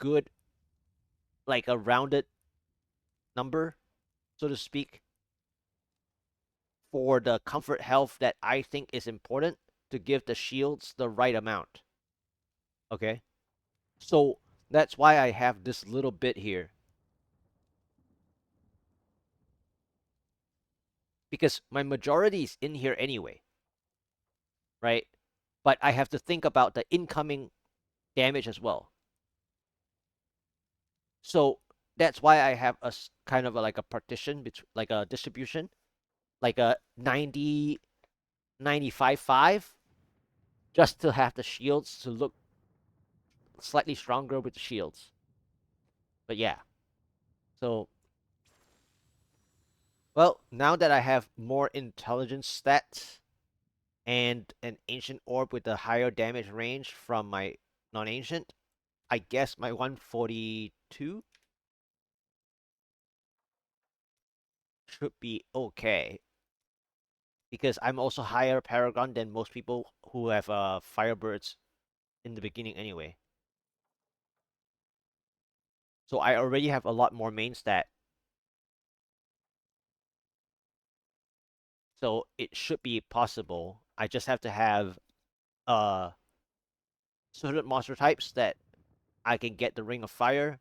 good, like a rounded number, so to speak, for the comfort health that I think is important to give the shields the right amount. Okay? So that's why I have this little bit here. Because my majority is in here anyway, right? But I have to think about the incoming damage as well. So that's why I have a kind of like a partition, like a distribution, like a 90, 95, 5, just to have the shields to look slightly stronger with the shields. But yeah, so, well, now that I have more intelligence stats and an ancient orb with a higher damage range from my non-ancient, I guess my 142 should be okay. Because I'm also higher Paragon than most people who have Firebirds in the beginning anyway. So I already have a lot more main stat. So it should be possible. I just have to have uh certain monster types that I can get the Ring of Fire,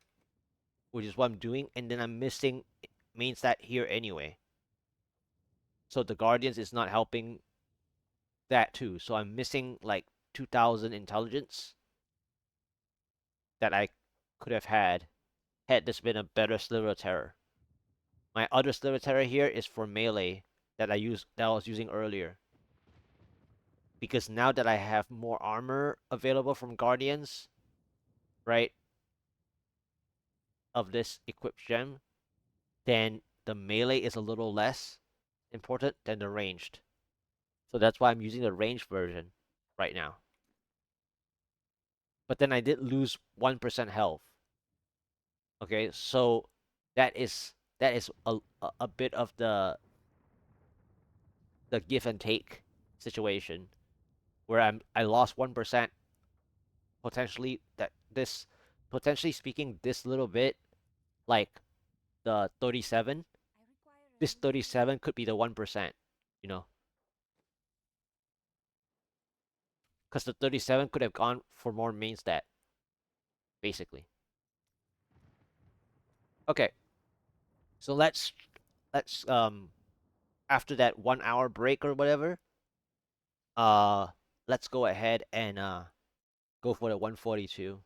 which is what I'm doing, and then I'm missing main stat here anyway. So the Guardians is not helping that too. So I'm missing like 2000 intelligence that I could have had this been a better Sliver of Terror. My other Sliver of Terror here is for melee that I was using earlier. Because now that I have more armor available from Guardians, right, of this equipped gem, then the melee is a little less important than the ranged. So that's why I'm using the ranged version right now. But then I did lose 1% health. Okay, so that is a bit of the give and take situation where I lost 1% potentially, that this potentially speaking, this little bit, like the 37, this 37 could be the 1%, you know, because the 37 could have gone for more main stat, basically. Okay, so let's after that 1 hour break or whatever, uh let's go ahead and go for the 142.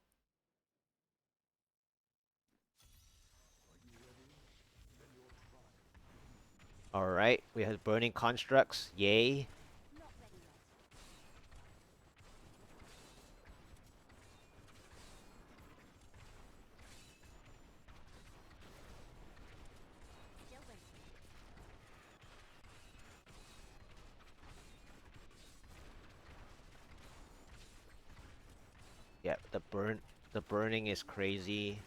All right, we have burning constructs. Yay. Yeah, the burning is crazy.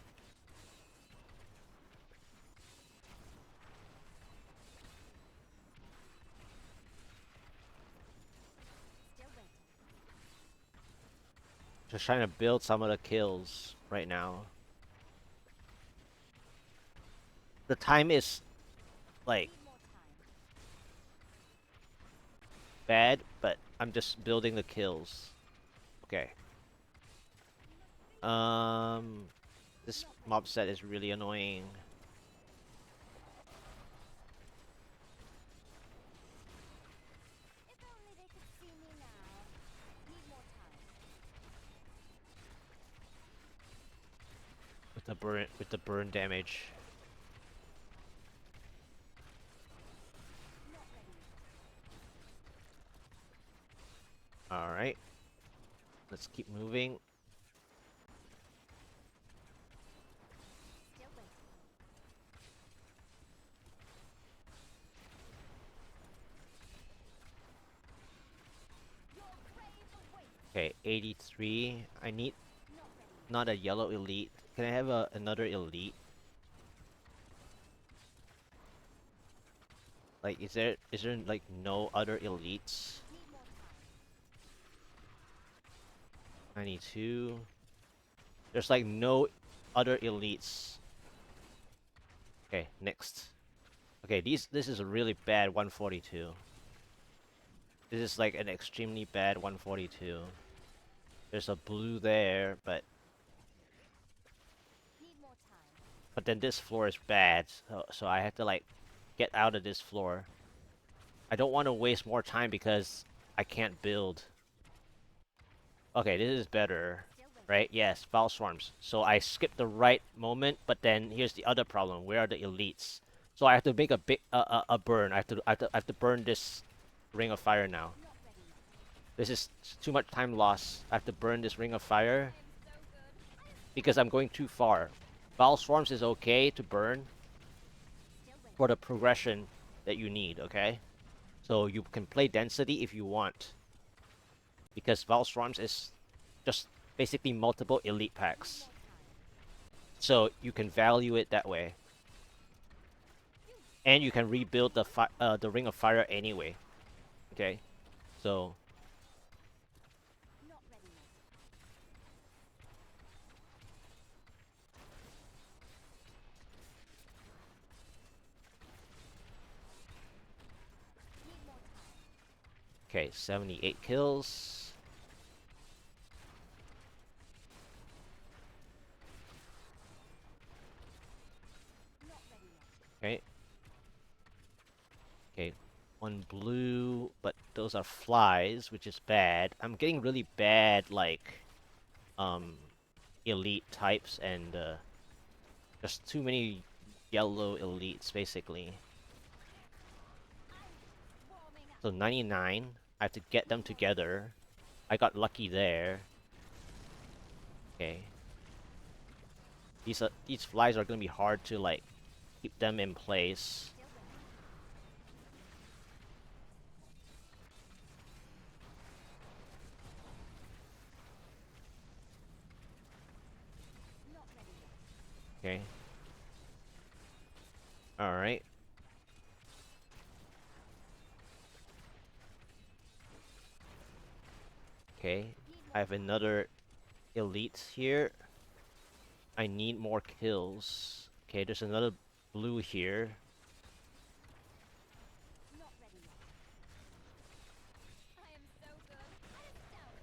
Just trying to build some of the kills right now. The time is like bad, but I'm just building the kills. Okay. This mob set is really annoying. With the burn damage. All right. Let's keep moving. Okay, 83. I need not a yellow elite. Can I have another elite? Like, is there like no other elites? 92. There's like no other elites. Okay, next. Okay, this is a really bad 142. This is like an extremely bad 142. There's a blue there, but then this floor is bad, so I have to like get out of this floor. I don't want to waste more time because I can't build. Okay, this is better, right? Yes, foul swarms. So I skipped the right moment, but then here's the other problem. Where are the elites? So I have to make a big a burn. I have to burn this ring of fire now. This is too much time lost. I have to burn this ring of fire because I'm going too far. Foul swarms is okay to burn for the progression that you need, okay? So you can play density if you want. Because Val Swarms is just basically multiple elite packs. So you can value it that way. And you can rebuild the Ring of Fire anyway. Okay? So okay, 78 kills. Okay. Okay. One blue, but those are flies, which is bad. I'm getting really bad, like, elite types and, just too many yellow elites, basically. So 99, I have to get them together. I got lucky there. Okay. These flies are gonna be hard to like keep them in place. Okay. Alright. Okay. I have another elite here. I need more kills. Okay, there's another blue here.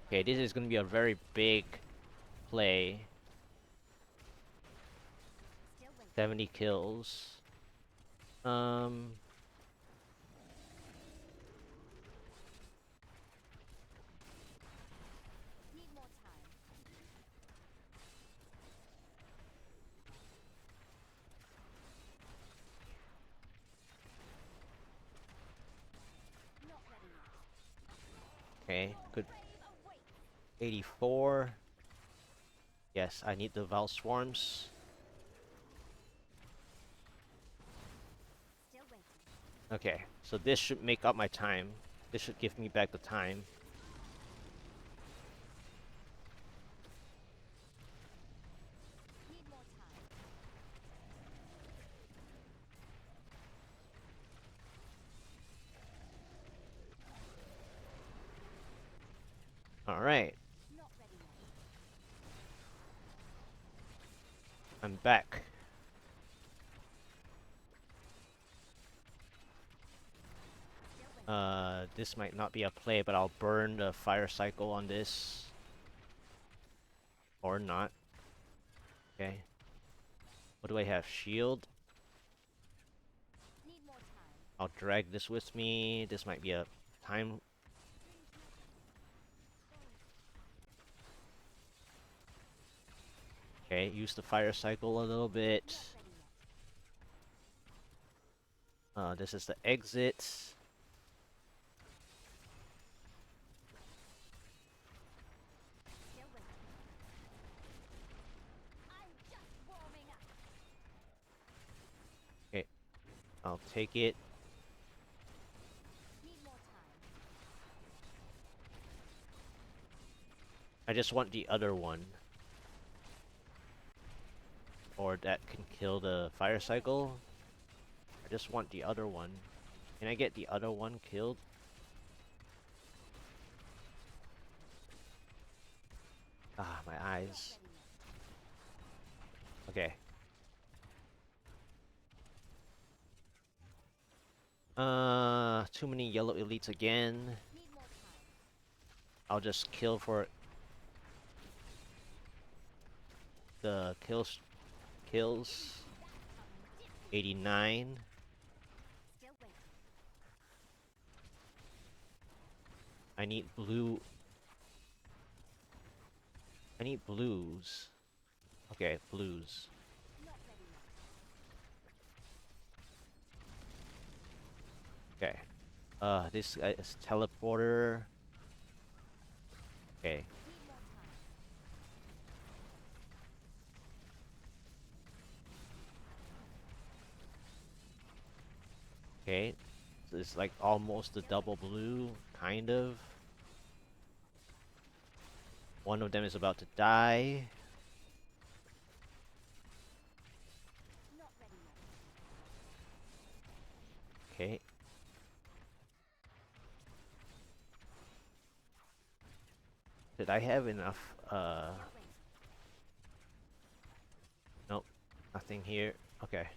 Okay, this is gonna be a very big play. 70 kills. Okay, good. 84. Yes, I need the Val Swarms. Okay, so this should make up my time. This should give me back the time. Alright. I'm back. This might not be a play, but I'll burn the fire cycle on this. Or not. Okay. What do I have? Shield? I'll drag this with me. This might be a time. Okay, use the fire cycle a little bit. This is the exit. Okay, I'll take it. I just want the other one. Or that can kill the fire cycle. I just want the other one. Can I get the other one killed? Ah, my eyes. Okay. Too many yellow elites again. I'll just kill for the kills. 89. I need blue. I need blues. Okay, blues. Okay. This guy is teleporter. Okay. Okay. So it's like almost a double blue, kind of. One of them is about to die. Okay. Did I have enough? Nope. Nothing here. Okay.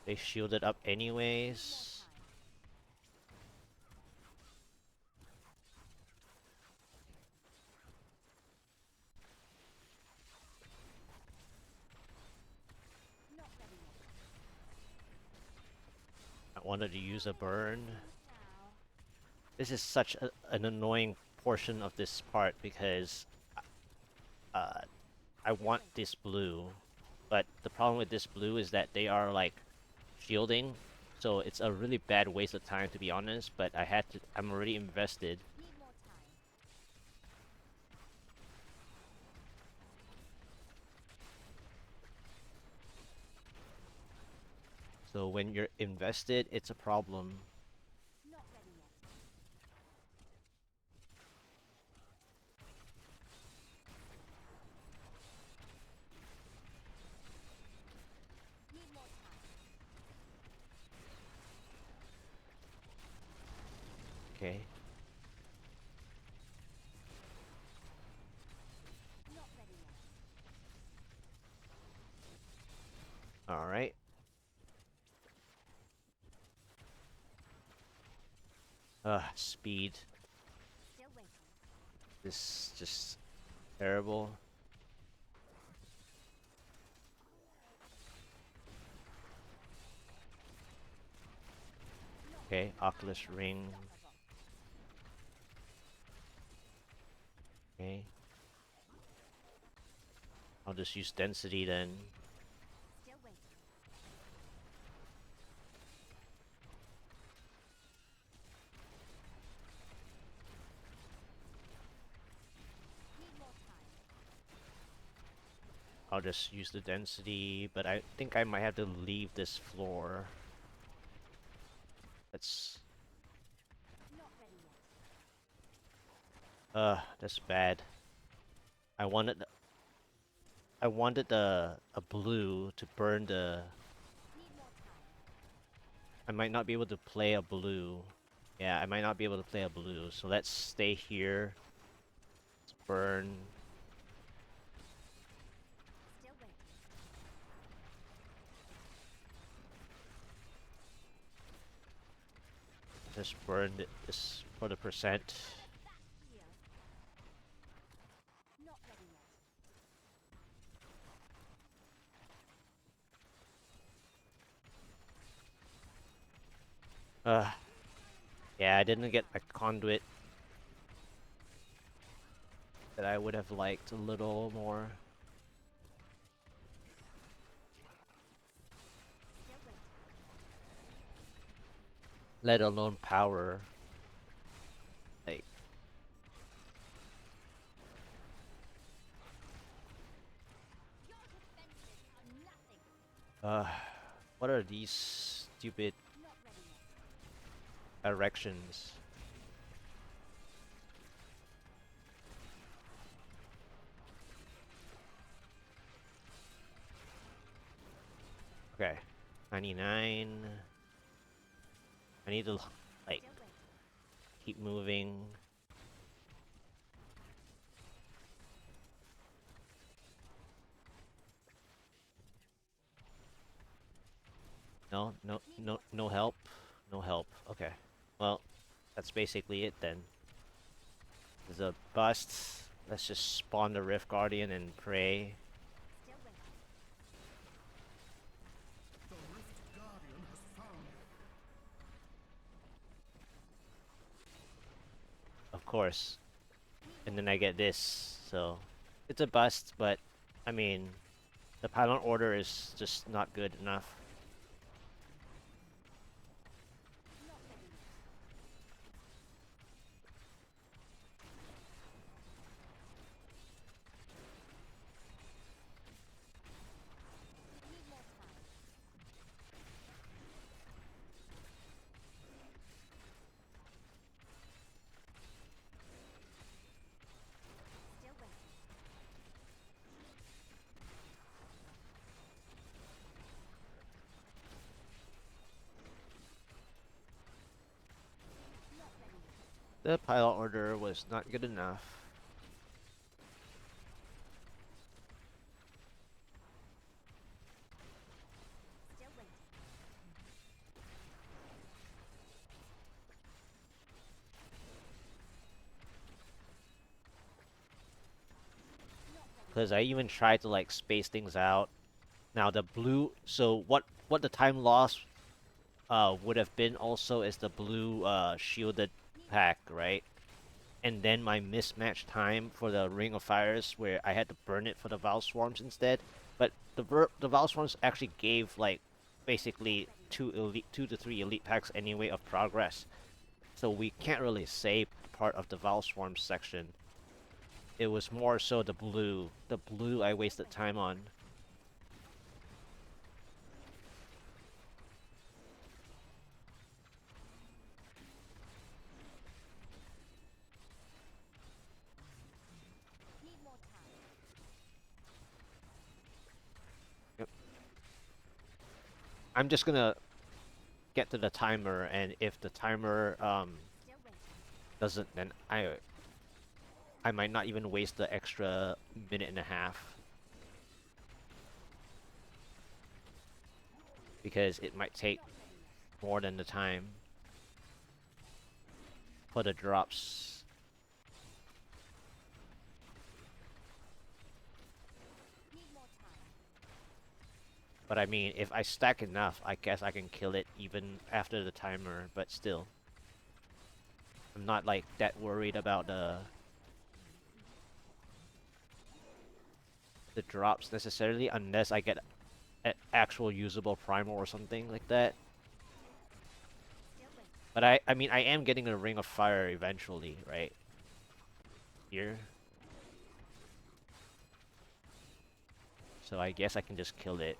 They shielded up anyways. I wanted to use a burn. This is such an annoying portion of this part because uh, I want this blue, but the problem with this blue is that they are like shielding, so it's a really bad waste of time to be honest, but I had to, I'm already invested. So when you're invested, it's a problem. Okay. Alright. Speed. This is just terrible. Okay, Oculus Ring. Okay. I'll just use density then. I'll just use the density, but I think I might have to leave this floor. That's... that's bad. I wanted... I wanted a blue to burn the... I might not be able to play a blue. Yeah, I might not be able to play a blue, so let's stay here. Let's burn. Just burn this for the percent. Yeah, I didn't get my conduit that I would have liked a little more. Let alone power. Like... what are these stupid erections? Okay, 99. I need to, like, keep moving. No help. No help. Okay. Well, that's basically it then. There's a bust. Let's just spawn the Rift Guardian and pray. Of course. And then I get this, so it's a bust, but I mean, the Pylon order is just not good enough. The Pylon order was not good enough. Because I even tried to like space things out. Now the blue, so what the time loss would have been also is the blue shielded pack, right? And then my mismatched time for the Ring of Fires where I had to burn it for the Val Swarms instead. But the Val Swarms actually gave like basically two to three elite packs anyway of progress. So we can't really say part of the Val Swarms section. It was more so the blue. The blue I wasted time on. Yep. I'm just gonna get to the timer, and if the timer doesn't, then I might not even waste the extra minute and a half. Because it might take more than the time for the drops. But I mean, if I stack enough, I guess I can kill it even after the timer, but still. I'm not like that worried about the drops necessarily, unless I get an actual usable primal or something like that. But I mean, I am getting a Ring of Fire eventually, right? Here. So I guess I can just kill it.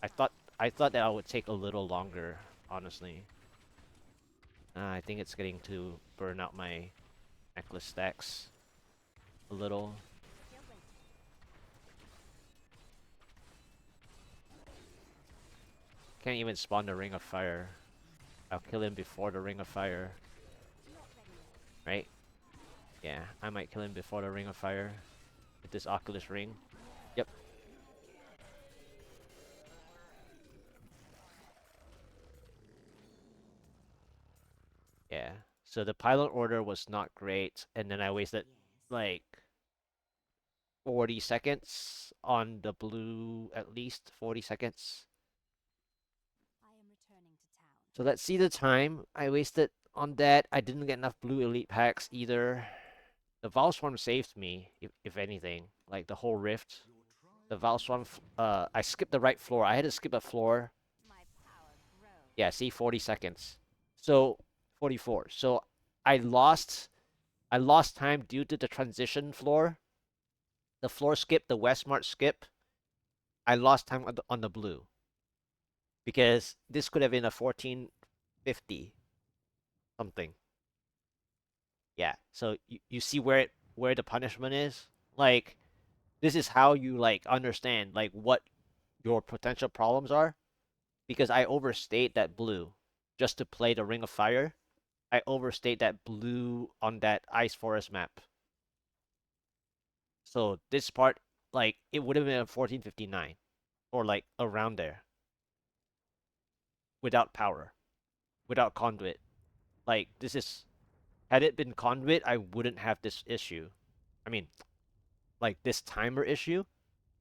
I thought that I would take a little longer, honestly. I think it's getting to burn out my necklace stacks a little. Can't even spawn the Ring of Fire. I'll kill him before the Ring of Fire. Right? Yeah, I might kill him before the Ring of Fire. With this Oculus Ring. Yep. Yeah. So the pilot order was not great, and then I wasted like 40 seconds on the blue, at least 40 seconds. So let's see the time I wasted on that. I didn't get enough blue elite packs either. The Valswarm saved me, if anything. Like the whole rift. The Valswarm, I skipped the right floor. I had to skip a floor. Yeah, see, 40 seconds. So, 44. So, I lost time due to the transition floor. The floor skip, the Westmart skip. I lost time on the blue. Because this could have been a 1450 something. Yeah. So you see where the punishment is? Like this is how you like understand like what your potential problems are because I overstayed that blue just to play the Ring of Fire. I overstayed that blue on that Ice Forest map. So this part like it would have been a 1459 or like around there. without power, without conduit. Like, this is... Had it been conduit, I wouldn't have this issue. I mean, like, this timer issue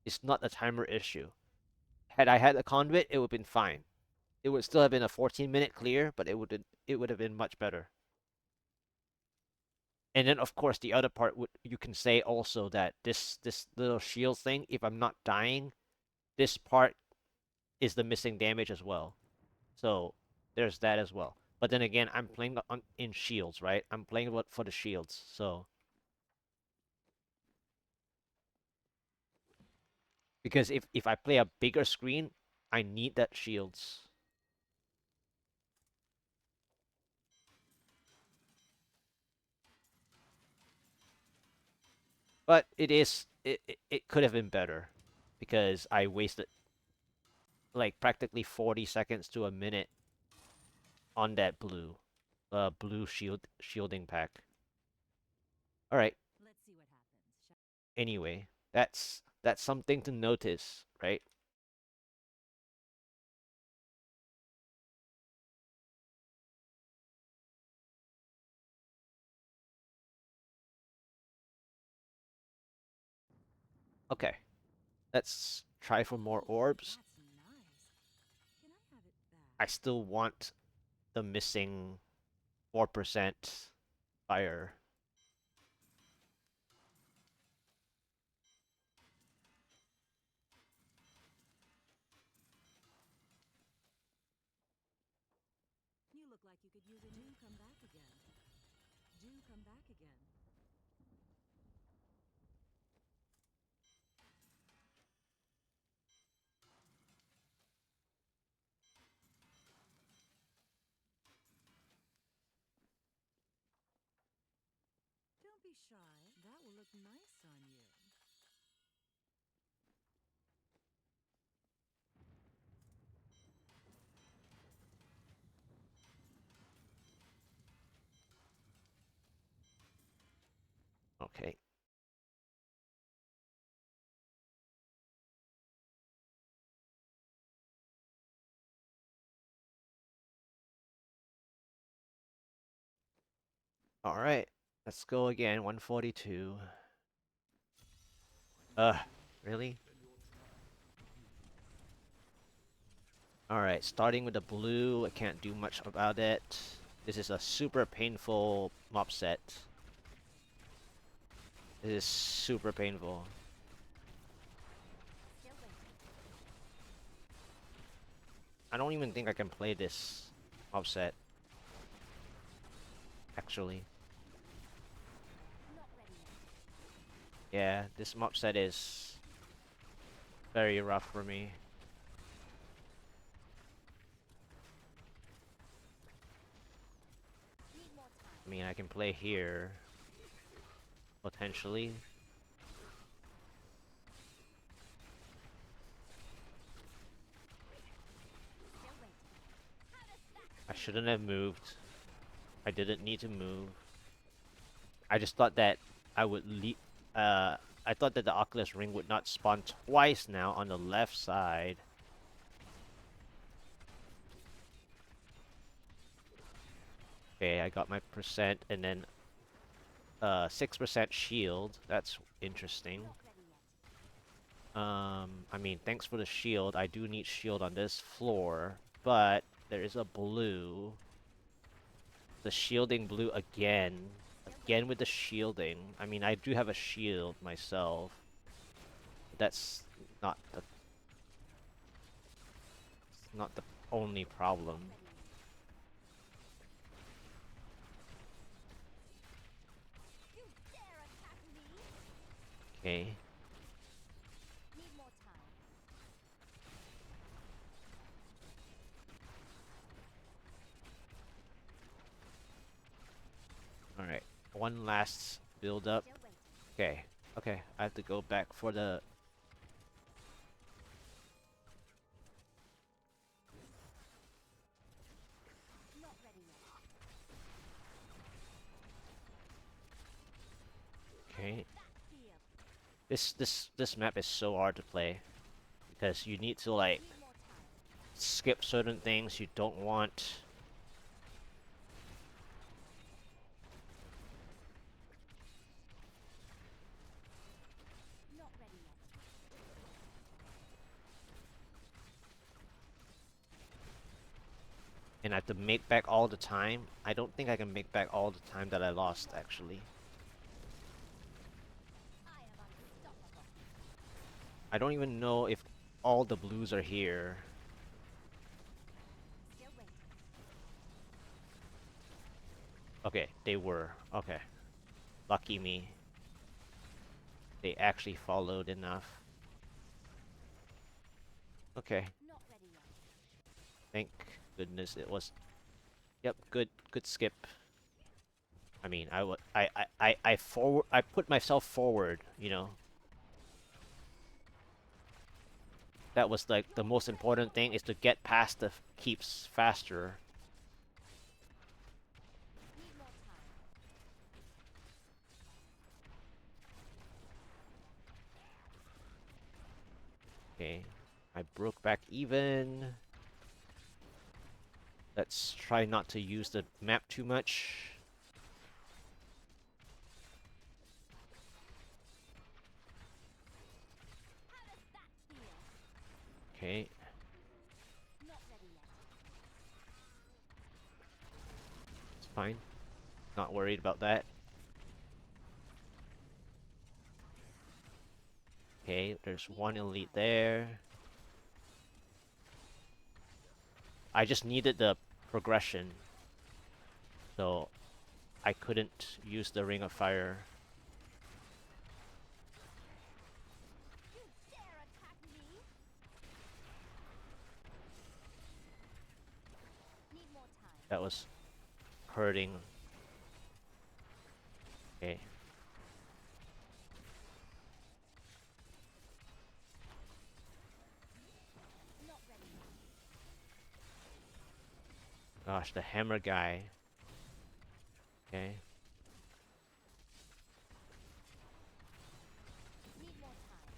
is not a timer issue. Had I had a conduit, it would have been fine. It would still have been a 14-minute clear, but it would have been much better. And then, of course, the other part would you can say also that this little shield thing, if I'm not dying, this part is the missing damage as well. So there's that as well. But then again, I'm playing in shields, right? I'm playing for the shields, so because if I play a bigger screen, I need that shields. But it could have been better because I wasted like practically 40 seconds to a minute on that blue shielding pack. All right. Anyway, that's something to notice, right? Okay. Let's try for more orbs. I still want the missing 4% fire. You look like you could use a new come back again. Do come back again. Don't be shy. That will look nice on you. Okay. All right. Let's go again. 142. Really? All right. Starting with the blue. I can't do much about it. This is a super painful mob set. This is super painful. I don't even think I can play this mob set. Actually. Yeah, this mob set is very rough for me. I mean, I can play here. Potentially. I shouldn't have moved. I didn't need to move. I just thought that I would leave. I thought that the Oculus Ring would not spawn twice now on the left side. Okay, I got my percent and then 6% shield. That's interesting. I mean, thanks for the shield. I do need shield on this floor, but there is a blue. The shielding blue again. Again with the shielding. I mean, I do have a shield myself. But that's not the only problem. Okay. Alright. One last build up. Okay. Okay. I have to go back for the... Okay. This map is so hard to play. Because you need to like... skip certain things you don't want. Not ready yet. And I have to make back all the time. I don't think I can make back all the time that I lost, actually. I am unstoppable. I don't even know if all the blues are here. Still waiting. Okay, they were. Okay. Lucky me. They actually followed enough. Okay. Not ready yet. Thank goodness it was. Yep, good skip. I mean, I put myself forward, you know. That was like the most important thing, is to get past the keeps faster. Need more time. Okay. I broke back even. Let's try not to use the map too much. How does that feel? Okay. Not ready yet. It's fine. Not worried about that. Okay, there's one elite there. I just needed the progression, so I couldn't use the Ring of Fire. You dare attack me? Need more time. That was hurting. Okay. Not ready yet. Gosh, the hammer guy. Okay. Need more time.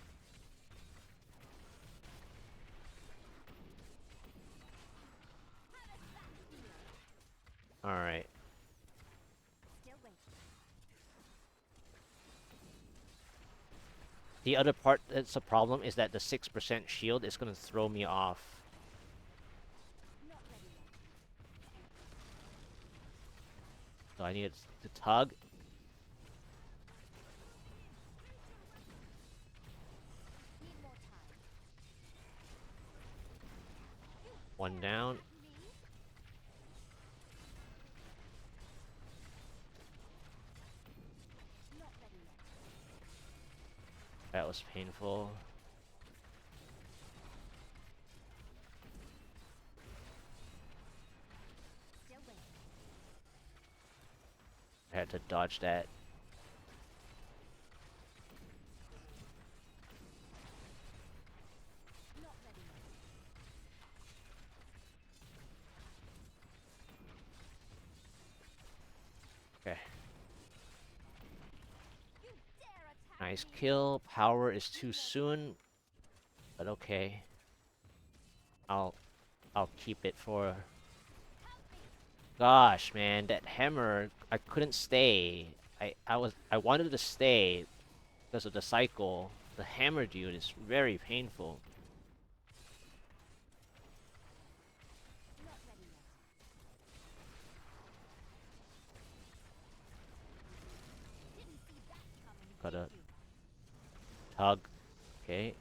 How does that feel? Alright. Still waiting. The other part that's a problem is that the 6% shield is gonna throw me off. Not ready yet. So I need to tug. Need more time. You One dare down. attack me? Not ready yet. That was painful. Still waiting. I had to dodge that. Not ready yet. Okay. You dare attack Nice me? kill. Power is too soon. But okay. I'll keep it for... Help me! Gosh, man, that hammer, I couldn't stay. I wanted to stay because of the cycle. The hammer dude is very painful. Not ready yet. Didn't see that coming, Gotta did you? tug. Okay.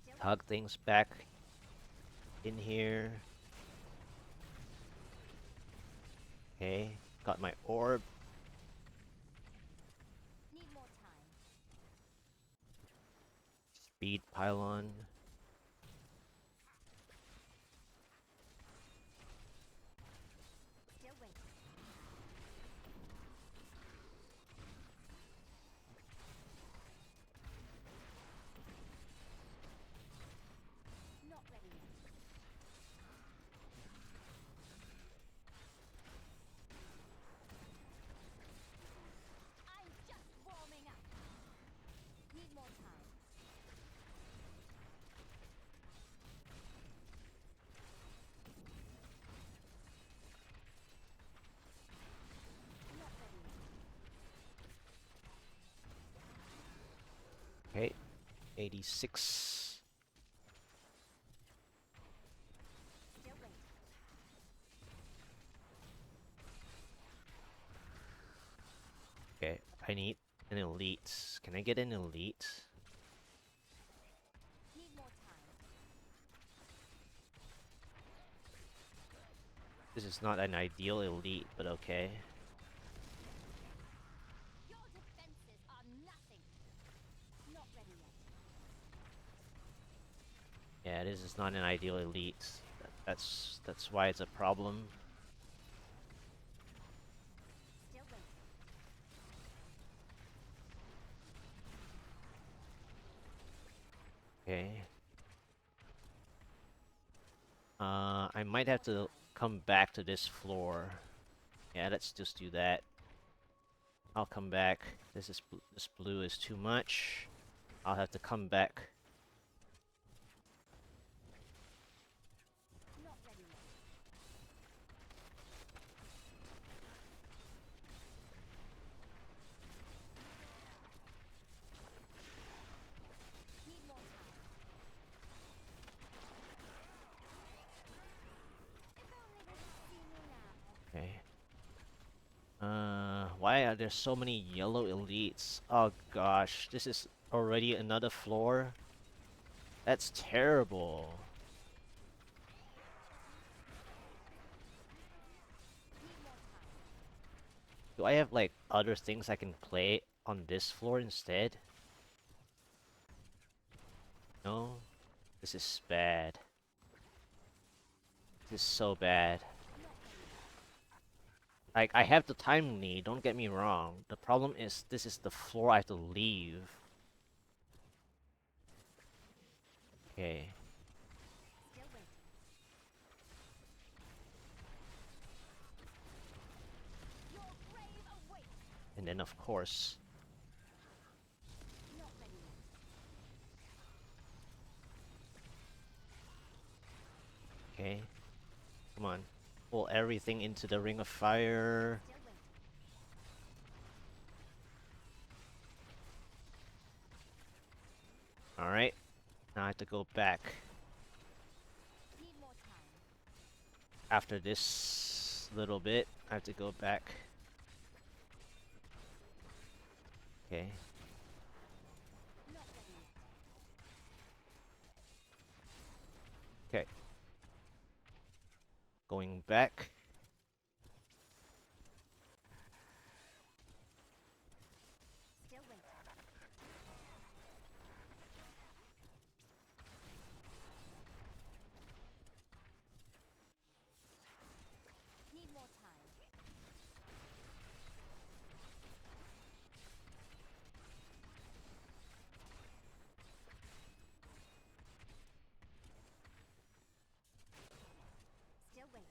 Still Tug things back in here. Okay. Got my orb. need more time. Speed pylon. Still waiting. Not ready yet. I'm just warming up. Need more time. Okay, 86. Still waiting. Okay, I need an elite. Can I get an elite? Need more time. This is not an ideal elite, but okay. Your defenses are nothing. Not ready yet. Yeah, this is not an ideal elite. That's why it's a problem. Still waiting. Okay. I might have to come back to this floor. Yeah, let's just do that. I'll come back. This blue is too much. I'll have to come back. Not ready yet. Need more time. If only they could see me now. Okay. Why are there so many yellow elites? Oh gosh, this is already another floor? That's terrible. Need more time. Do I have like other things I can play on this floor instead? No? This is bad. This is so bad. Not ready yet. Like, I have the time need, don't get me wrong. The problem is, this is the floor I have to leave. Okay. Still waiting. Your grave awaits. And then, of course... Not ready yet. Okay. Come on. Pull everything into the Ring of Fire. Still waiting. Alright. Now I have to go back. Need more time. After this little bit, I have to go back. Okay. Not ready yet. Okay. Going back. Still waiting. Need more time. Still waiting.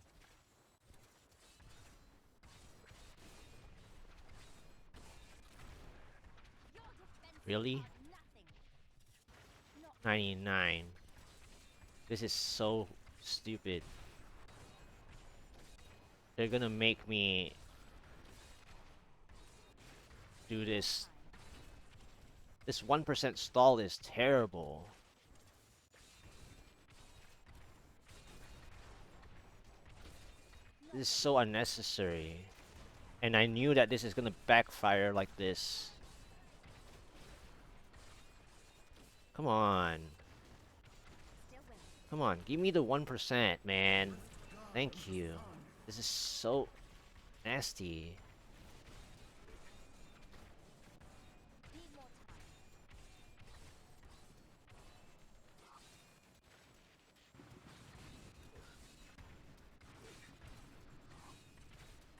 Your defenses Really? are nothing. Not ready. 99. This is so stupid. They're gonna make me do this. This 1% stall is terrible. This is so unnecessary. And I knew that this is gonna backfire like this. Come on. Still waiting. Come on, give me the 1%, man. Thank you. This is so nasty. Need more time.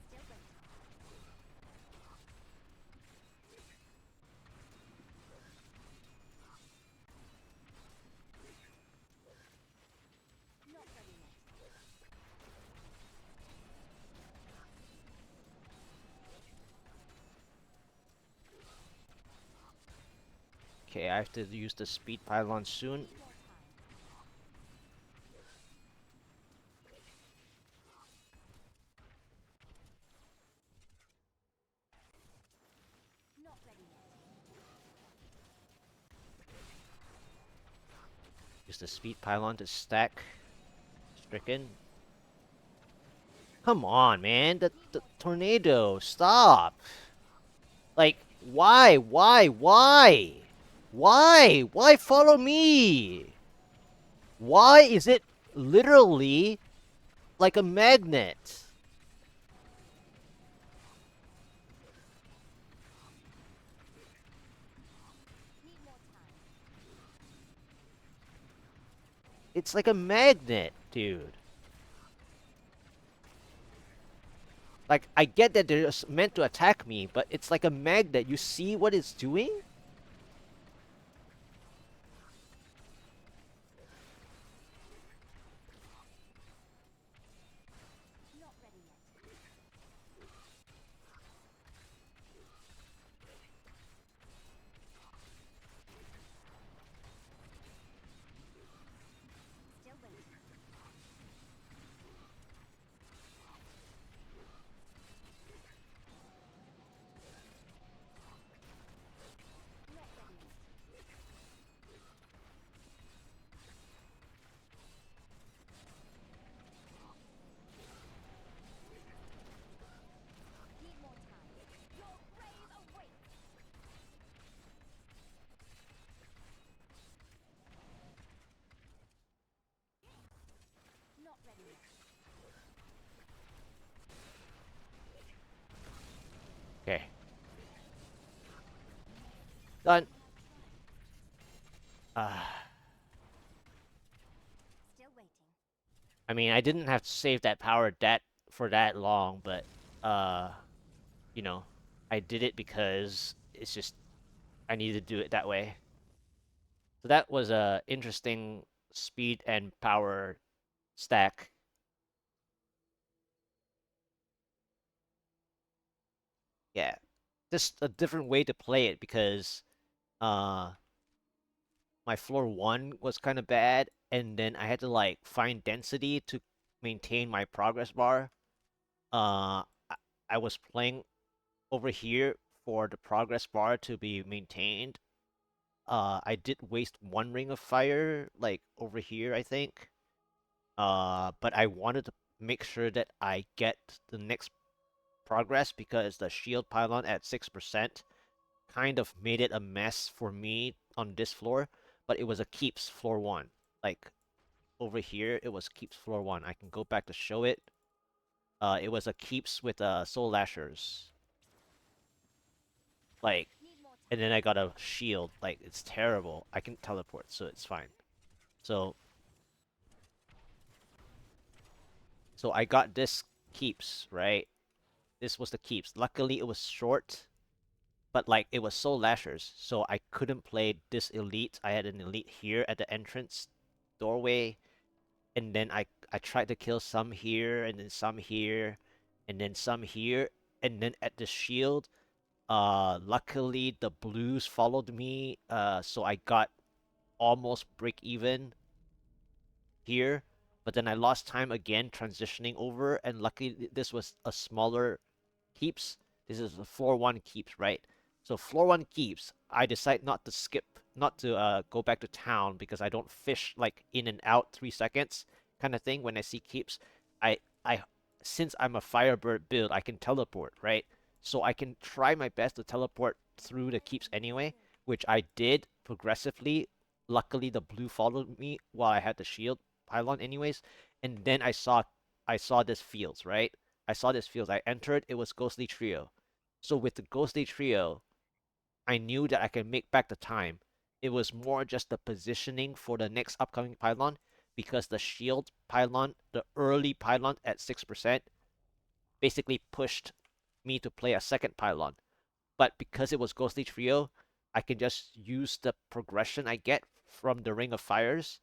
Still waiting. Not ready yet. Okay, I have to use the speed pylon soon. Need more time. Not ready yet. Use the speed pylon to stack stricken. Come on, man. The tornado. Stop. Like, why? Why? Why? Why? Why follow me? Why is it literally like a magnet? It's like a magnet, dude. Like, I get that they're meant to attack me, but it's like a magnet. You see what it's doing? Okay. Done. I mean, I didn't have to save that power for that long, but uh, you know, I did it because it's just I needed to do it that way. So that was a interesting speed and power stack. Yeah, just a different way to play it because uh, my floor one was kind of bad, and then I had to like find density to maintain my progress bar. Uh, I, I was playing over here for the progress bar to be maintained. I did waste one ring of fire, like over here, I think. But I wanted to make sure that I get the next progress because the shield pylon at 6% kind of made it a mess for me on this floor. But it was a keeps floor one. Like over here, it was keeps floor one. I can go back to show it. It was a keeps with soul lashers. Like, and then I got a shield. Like, it's terrible. I can teleport, so it's fine. So, so I got this keeps, right? This was the keeps. Luckily, it was short, but like it was soul lashers, so I couldn't play this elite. I had an elite here at the entrance doorway, and then I tried to kill some here, and then some here, and then some here, and then at the shield. Luckily the blues followed me, so I got almost break even here, but then I lost time again transitioning over, and luckily this was a smaller keeps. This is the floor one keeps, right? So floor one keeps. I decide not to skip, not to go back to town because I don't fish like in and out 3 seconds kind of thing when I see keeps. I I since I'm a Firebird build, I can teleport, right? So I can try my best to teleport through the keeps anyway, which I did progressively. Luckily, the blue followed me while I had the shield pylon anyways, and then I saw this fields, right? I saw this fields. I entered, it was Ghostly Trio. So with the Ghostly Trio, I knew that I can make back the time. It was more just the positioning for the next upcoming pylon because the shield pylon, the early pylon at 6%, basically pushed me to play a second pylon. But because it was Ghostly Trio, I can just use the progression I get from the Ring of Fires,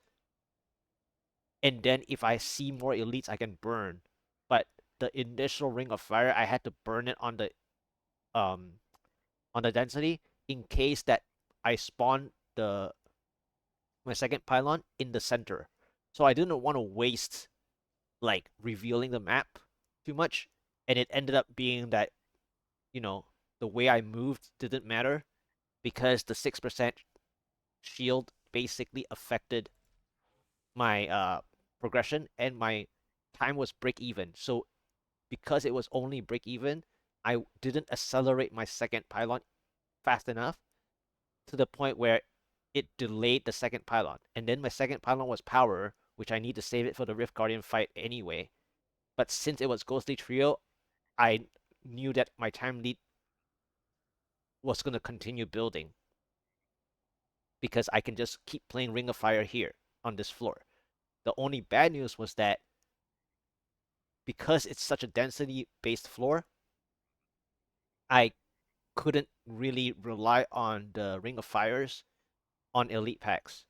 and then if I see more elites, I can burn. But the initial Ring of Fire, I had to burn it um on the density in case that I spawn the my second pylon in the center. So I didn't want to waste like revealing the map too much, and it ended up being that you know the way I moved didn't matter because the 6% shield basically affected my progression, and my time was break even. So because it was only break even, I didn't accelerate my second pylon fast enough to the point where it delayed the second pylon. And then my second pylon was power, which I need to save it for the Rift Guardian fight anyway. But since it was Ghostly Trio, I knew that my time lead was going to continue building because I can just keep playing Ring of Fire here on this floor. The only bad news was that because it's such a density based floor, I couldn't really rely on the Ring of Fires on elite packs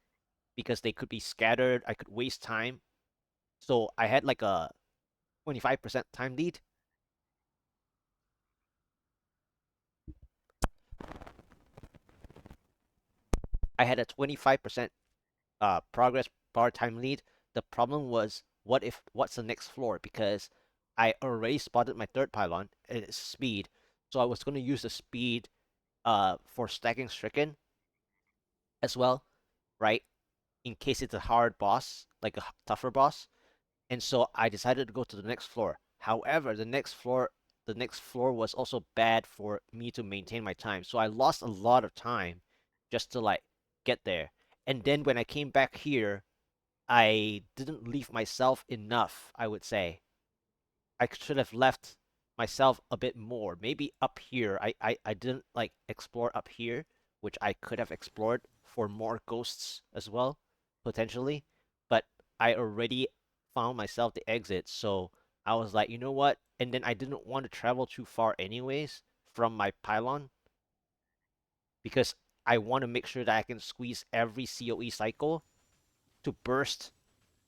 because they could be scattered. I could waste time. So I had like a 25% time lead. I had a 25% progress bar time lead. The problem was what's the next floor? Because I already spotted my third pylon and it's speed. So I was going to use the speed for stacking Stricken as well, right? In case it's a hard boss, like a tougher boss. And so I decided to go to the next floor. However, the next floor was also bad for me to maintain my time. So I lost a lot of time just to like get there. And then when I came back here, I didn't leave myself enough, I would say. I should have left myself a bit more. Maybe up here. I didn't like explore up here, which I could have explored for more ghosts as well, potentially. But I already found myself the exit, so I was like, you know what? And then I didn't want to travel too far anyways from my pylon because I want to make sure that I can squeeze every COE cycle to burst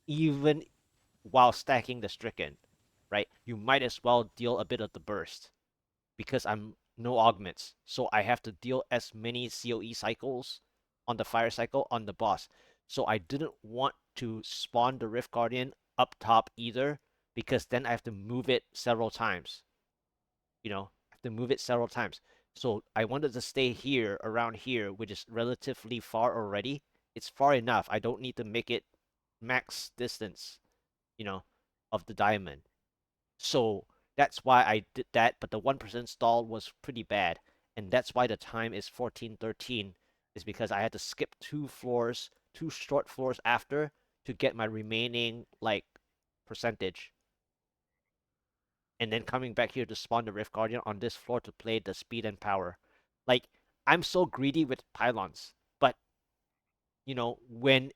even while stacking the stricken, right? You might as well deal a bit of the burst because I'm no augments. So I have to deal as many COE cycles on the fire cycle on the boss. So I didn't want to spawn the Rift Guardian up top either because then I have to move it several times. I have to move it several times. So I wanted to stay here, around here, which is relatively far already. It's far enough. I don't need to make it max distance, you know, of the diamond. So that's why I did that, but the 1% stall was pretty bad. And that's why the time is 14:13, is because I had to skip two floors, two short floors after to get my remaining like percentage. And then coming back here to spawn the Rift Guardian on this floor to play the speed and power. Like, I'm so greedy with pylons, but when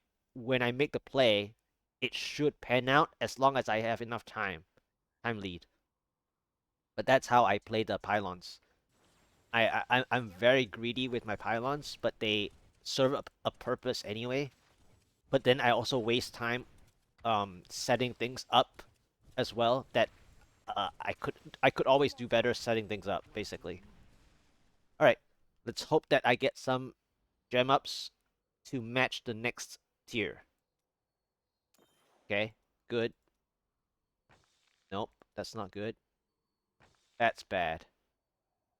I make the play, it should pan out as long as I have enough time lead. But that's how I play the pylons. I'm very greedy with my pylons, but they serve a purpose anyway. But then I also waste time setting things up as well that I could always do better setting things up, basically. All right, let's hope that I get some gem ups to match the next tier. Okay, good. Nope, that's not good. That's bad.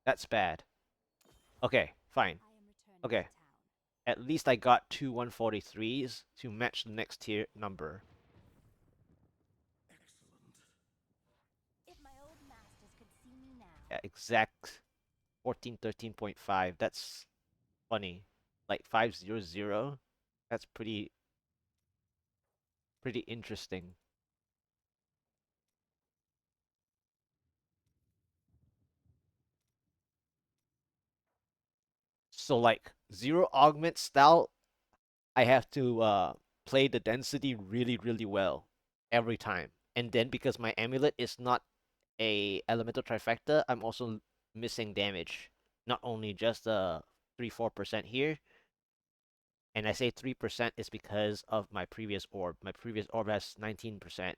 That's bad. Okay, fine. I am returning to Okay, town. at least I got two 143s to match the next tier number. If my old masters could see me now. Yeah, exact 1413.5. That's funny. Like 500. That's pretty interesting. So like zero augment style, I have to play the density really really well every time. And then because my amulet is not a elemental trifecta, I'm also missing damage. Not only just 3-4% here, and I say 3% is because of my previous orb. My previous orb has 19%,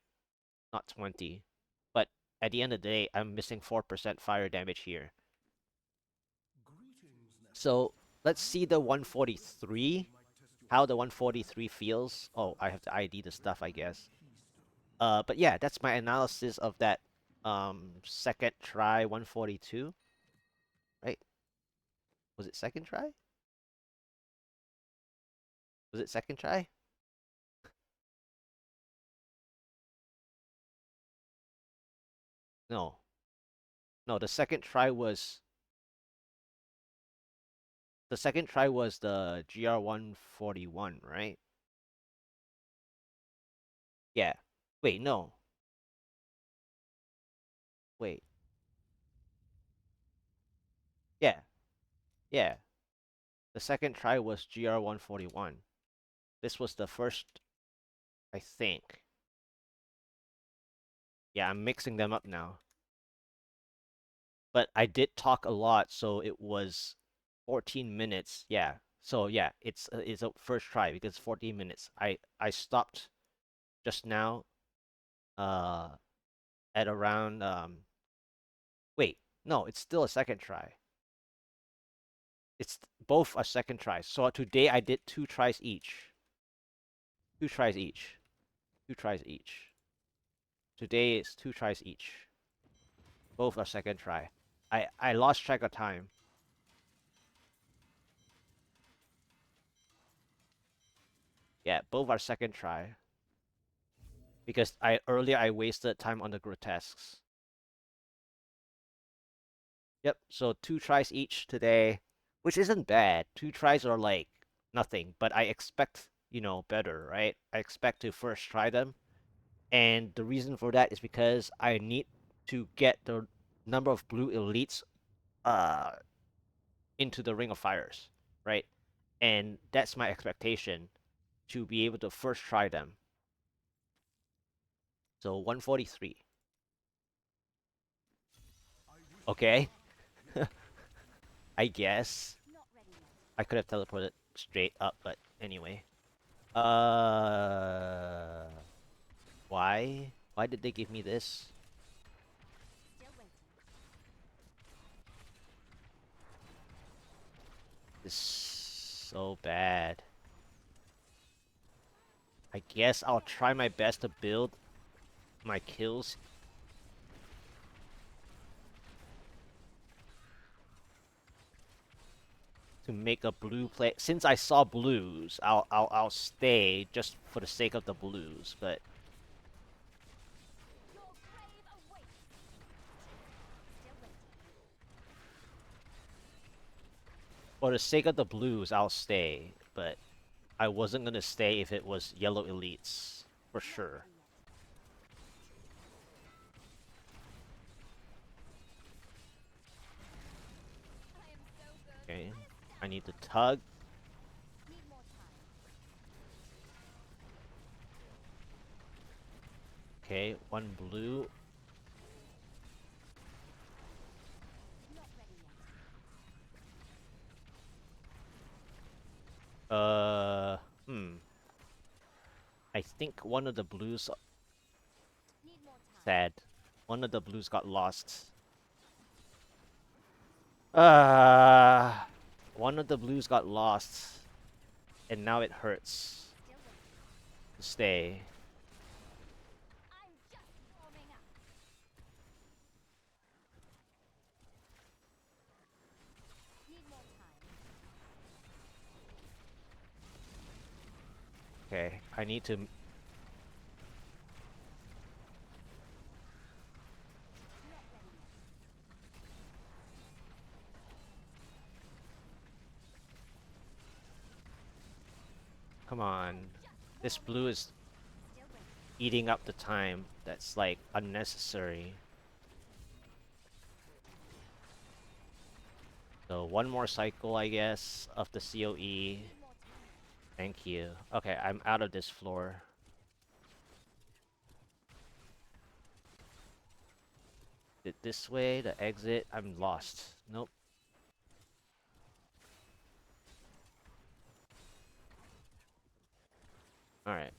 not 20. But at the end of the day, I'm missing 4% fire damage here. So let's see the 143, how the 143 feels. Oh, I have to ID the stuff, I guess. But yeah, that's my analysis of that second try 142, right? Was it second try? Was it second try? No. No, the second try was the GR141, right? Yeah. Wait, no. Wait. Yeah. Yeah. The second try was GR141. This was the first, I think. Yeah, I'm mixing them up now. But I did talk a lot, so it was 14 minutes. Yeah. So yeah, it's a first try because it's 14 minutes. I stopped just now uh at around wait, no, it's still a second try. It's both a second try. So today I did two tries each. Two tries each. Two tries each. Today is two tries each. Both a second try. I lost track of time. Yeah, both are second try. Because I wasted time on the grotesques. Yep, so two tries each today, which isn't bad. Two tries are like nothing, but I expect, better, right? I expect to first try them. And the reason for that is because I need to get the number of blue elites uh into the Ring of Fires, right? And that's my expectation to be able to first try them. So 143. Okay, I guess. I could have teleported straight up, but anyway. Uh, why? Why did they give me this? This is so bad. I guess I'll try my best to build my kills. To make a blue play. Since I saw blues, I'll stay just for the sake of the blues, but for the sake of the blues, I'll stay, but I wasn't gonna stay if it was yellow elites, for sure. Okay, I need to tug. Okay, one blue. Uh, hmm. I think one of the blues. Sad. One of the blues got lost. Uh, one of the blues got lost, and now it hurts to stay. Okay, I need to. Come on. This blue is eating up the time. That's like unnecessary. So one more cycle, I guess, of the COE. Thank you. Okay, I'm out of this floor. This way, the exit. I'm lost. Nope. Alright.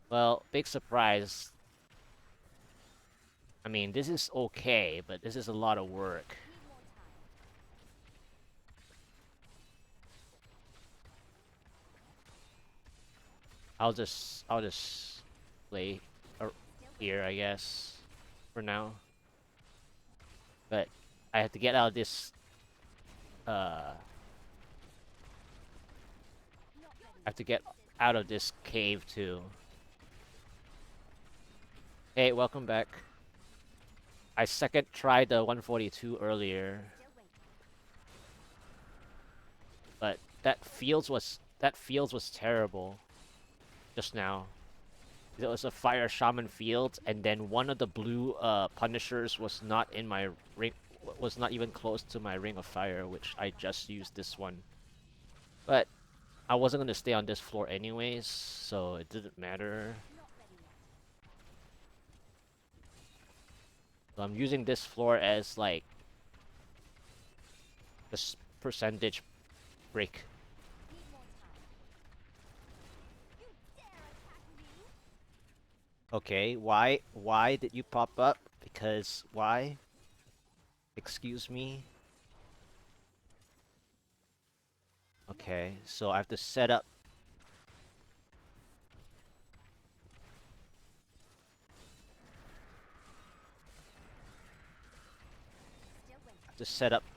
Well, big surprise. I mean, this is okay, but this is a lot of work. I'll just play here, I guess, for now. But I have to get out of this. Uh, I have to get out of this cave too. Hey, welcome back. I second tried the 142 earlier, but that fields was terrible just now. It was a fire shaman field, and then one of the blue punishers was not in my ring, was not even close to my ring of fire, which I just used this one. But I wasn't gonna stay on this floor anyways, so it didn't matter. So I'm using this floor as like this percentage break. Okay, why did you pop up? Because why? Excuse me. Okay, so I have to set up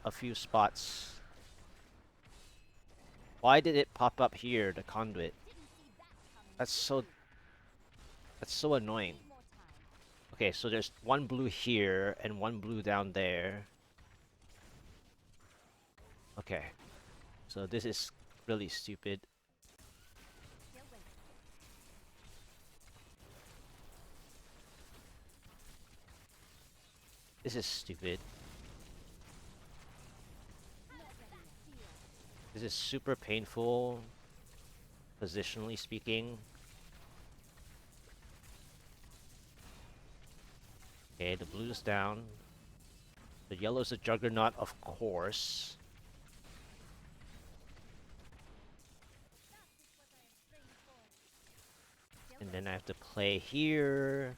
a few spots. Why did it pop up here, the conduit? That's so annoying. Okay, so there's one blue here and one blue down there. Okay. So this is really stupid. This is stupid. This is super painful, positionally speaking. Okay, the blue's down. The yellow's a juggernaut, of course. And then I have to play here.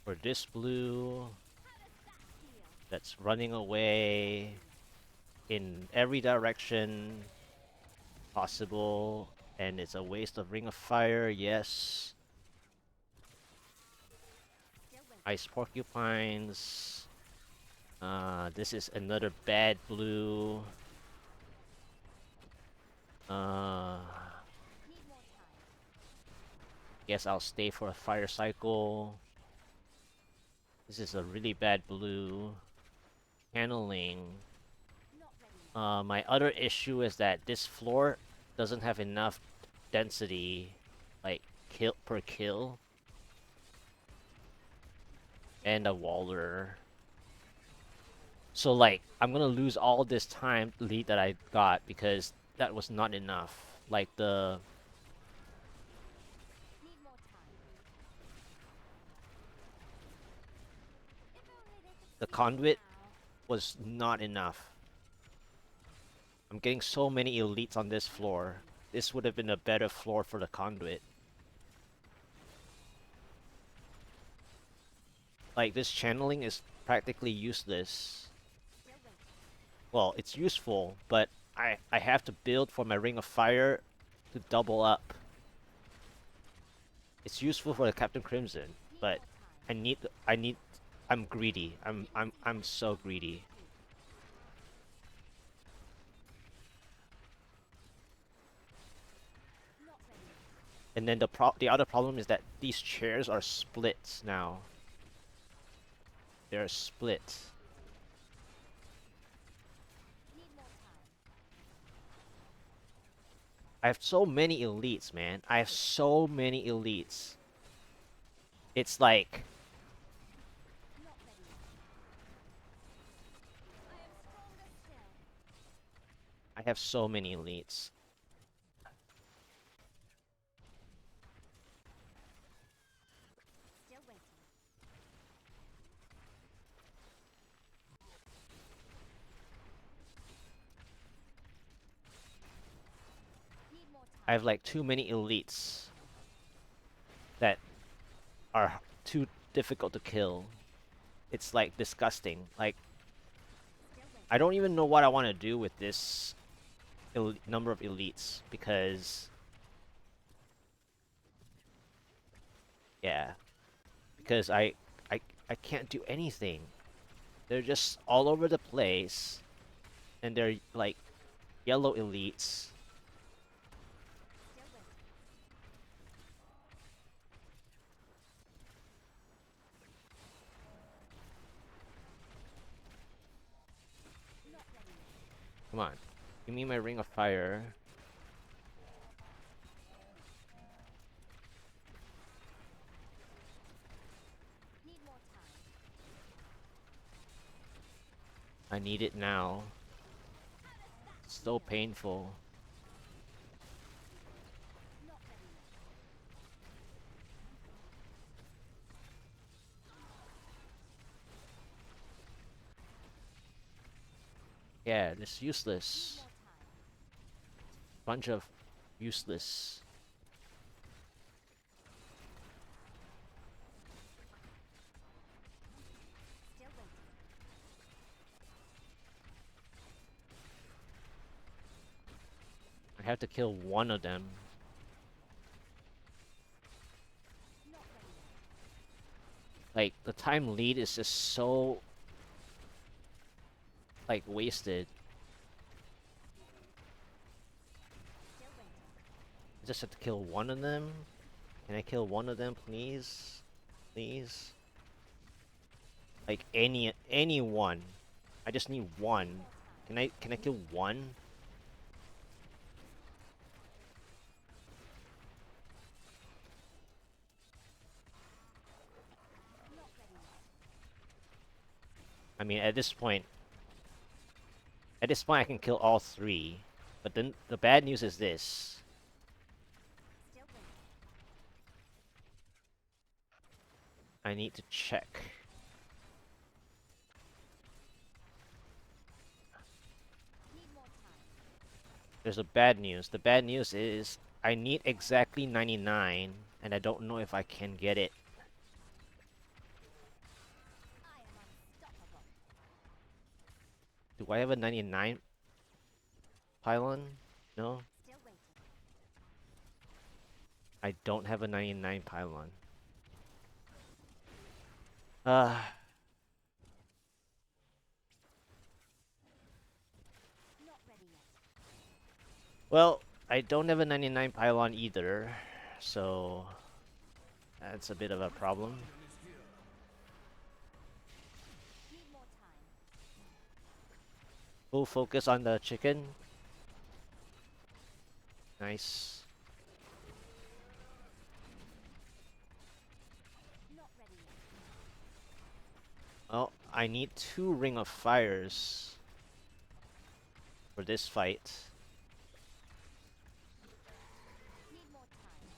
For this blue. That's running away in every direction possible. And it's a waste of Ring of Fire, yes. Ice Porcupines. This is another bad blue. Guess I'll stay for a fire cycle. This is a really bad blue. Channeling. My other issue is that this floor doesn't have enough density, like kill per kill. And a Waller. So like, I'm gonna lose all this time lead that I got because that was not enough. Like the conduit was not enough. I'm getting so many elites on this floor. This would have been a better floor for the conduit. Like, this channeling is practically useless. Well, it's useful, but I have to build for my Ring of Fire to double up. It's useful for the Captain Crimson, but I'm greedy. I'm so greedy. And then the other problem is that these chairs are split now. They're split. I have so many elites, man. I have so many elites. It's like I have so many elites. I have like too many elites that are too difficult to kill. It's like disgusting. Like, I don't even know what I want to do with this number of elites because yeah, because I can't do anything. They're just all over the place and they're like Yellow elites. Still waiting. Not ready yet. Come on. Give me my ring of fire. Need more time. I need it now. So painful. Not ready yet. Yeah, this Need useless. more time. Bunch of useless. Still waiting. I have to kill one of them. Not ready yet. Like, the time lead is just so, like, wasted. Still waiting. I just have to kill one of them. Can I kill one of them, please? Please? Like, any one. I just need one. Can I kill one? Not ready yet. I mean, at this point, I can kill all three. But then the bad news is this. Still waiting. I need to check. Need more time. There's a bad news. The bad news is I need exactly 99, and I don't know if I can get it. I am unstoppable. Do I have a 99 pylon? No, Still waiting. I don't have a 99 pylon. Uh, Not ready yet. well, I don't have a 99 pylon either, so that's a bit of a problem. Need more time. Full focus on the chicken. Nice. Not ready yet. Oh, I need 2 Ring of Fires for this fight. Need more time.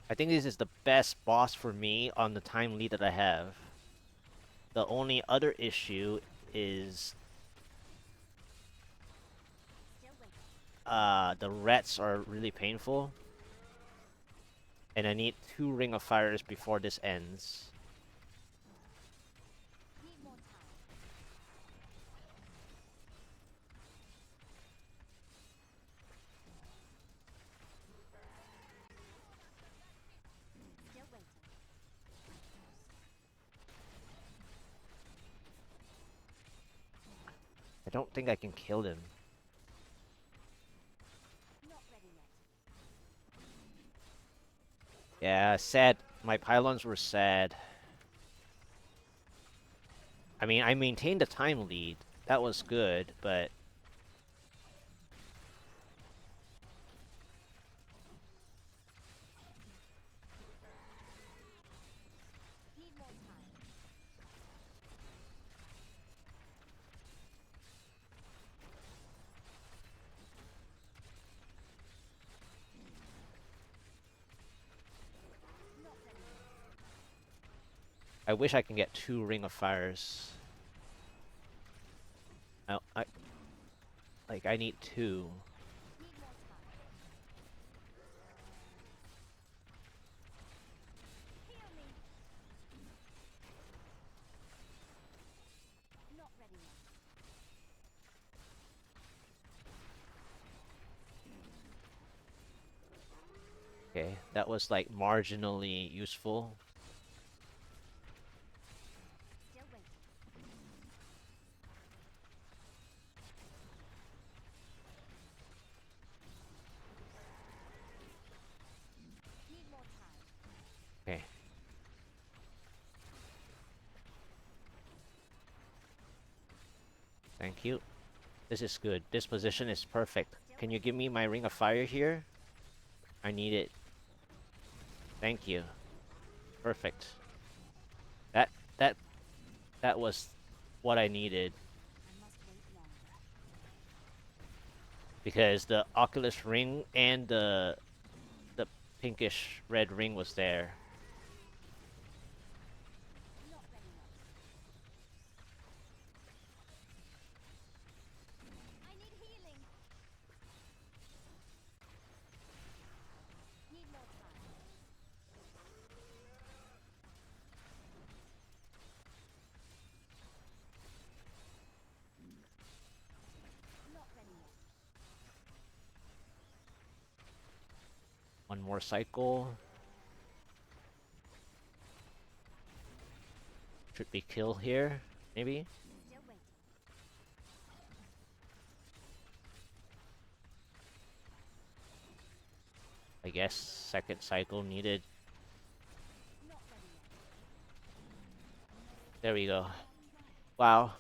I think this is the best boss for me on the time lead that I have. The only other issue is Still waiting. the rats are really painful. And I need 2 Ring of Fires before this ends. Need more time. Still waiting. I don't think I can kill him. Not ready yet. Yeah, sad. My pylons were sad. I mean, I maintained the time lead. That was good, but Need more time. Not ready yet. I wish I can get 2 Ring of Fires. Like, I need 2. Need more time. Heal me. Not ready yet. Okay, that was like marginally useful. Still waiting. you. This is good. This position is perfect. Can you give me my ring of fire here? I need it. Thank you. Perfect. That that that was what I needed. I must wait longer. Because the Oculus ring and the pinkish red ring was there. Not ready yet. I need healing. Need more time. Not ready yet. One more cycle. Should be kill here, maybe? Still waiting. I guess second cycle needed. Not ready yet. There we go. Wow.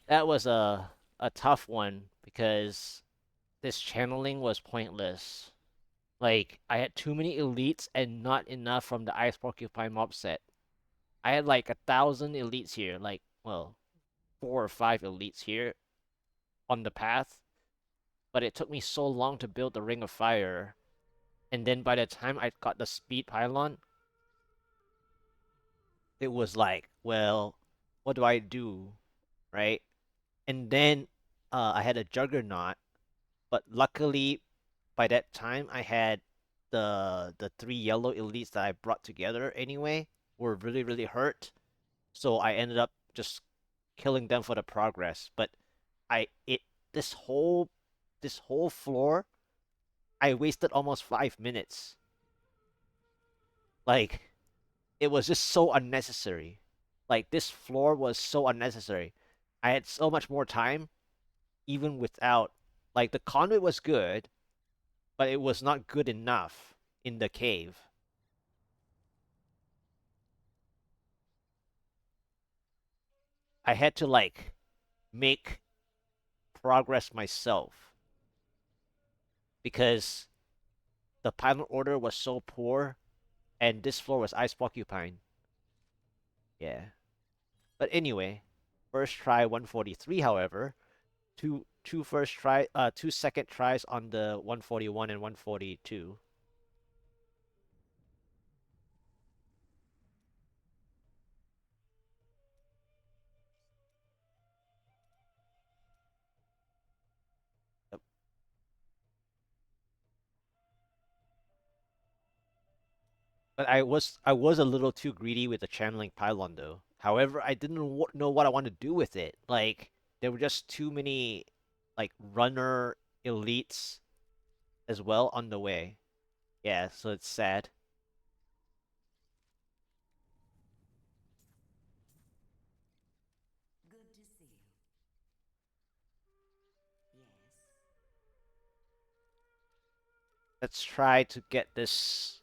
That was a tough one because this channeling was pointless. Like, I had too many elites and not enough from the Ice Porcupine mob set. I had like 1,000 elites here, like, well, 4 or 5 elites here on the path, but it took me so long to build the Ring of Fire, and then by the time I got the speed pylon, it was like, well, what do I do, right? And then I had a Juggernaut, but luckily by that time I had the 3 yellow elites that I brought together anyway were really hurt, so I ended up just killing them for the progress. But I it this whole floor I wasted almost 5 minutes. Like, it was just so unnecessary. Like, this floor was so unnecessary. I had so much more time even without, like, the conduit was good, but it was not good enough in the cave. I had to like make progress myself because the pilot order was so poor and this floor was ice porcupine. Yeah. But anyway, first try 143, however, two second tries on the 141 and 142. Yep. But I was a little too greedy with the channeling pylon though. However, I didn't know what I want to do with it. Like, there were just too many like runner elites as well on the way. Yeah, so it's sad. Good to see you. Yes. Let's try to get this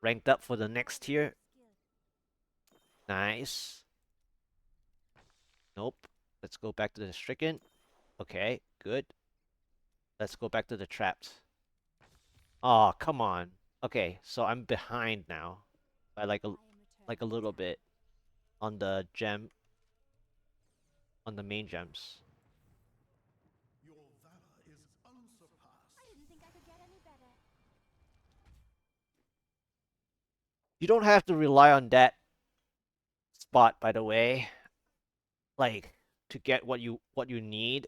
ranked up for the next tier. Nice. Nope. Let's go back to the stricken. Okay, good. Let's go back to the trapped. Oh, come on. Okay, so I'm behind now by like a little bit on the gem on the main gems. Your valor is unsurpassed. I didn't think I could get any better. You don't have to rely on that spot, by the way. Like, to get what you need,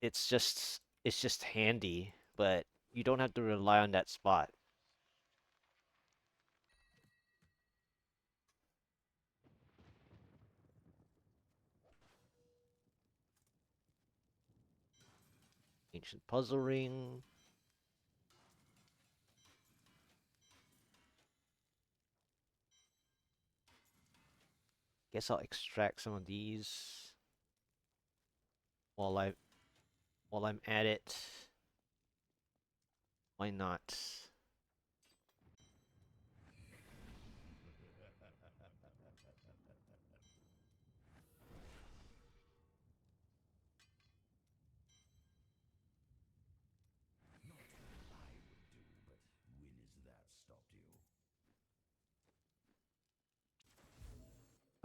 it's just handy, but you don't have to rely on that spot. Ancient puzzle ring. Guess I'll extract some of these while I'm at it. Why not?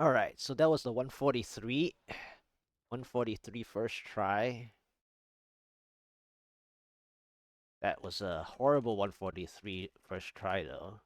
Alright, so that was the 143. 143 first try. That was a horrible 143 first try though.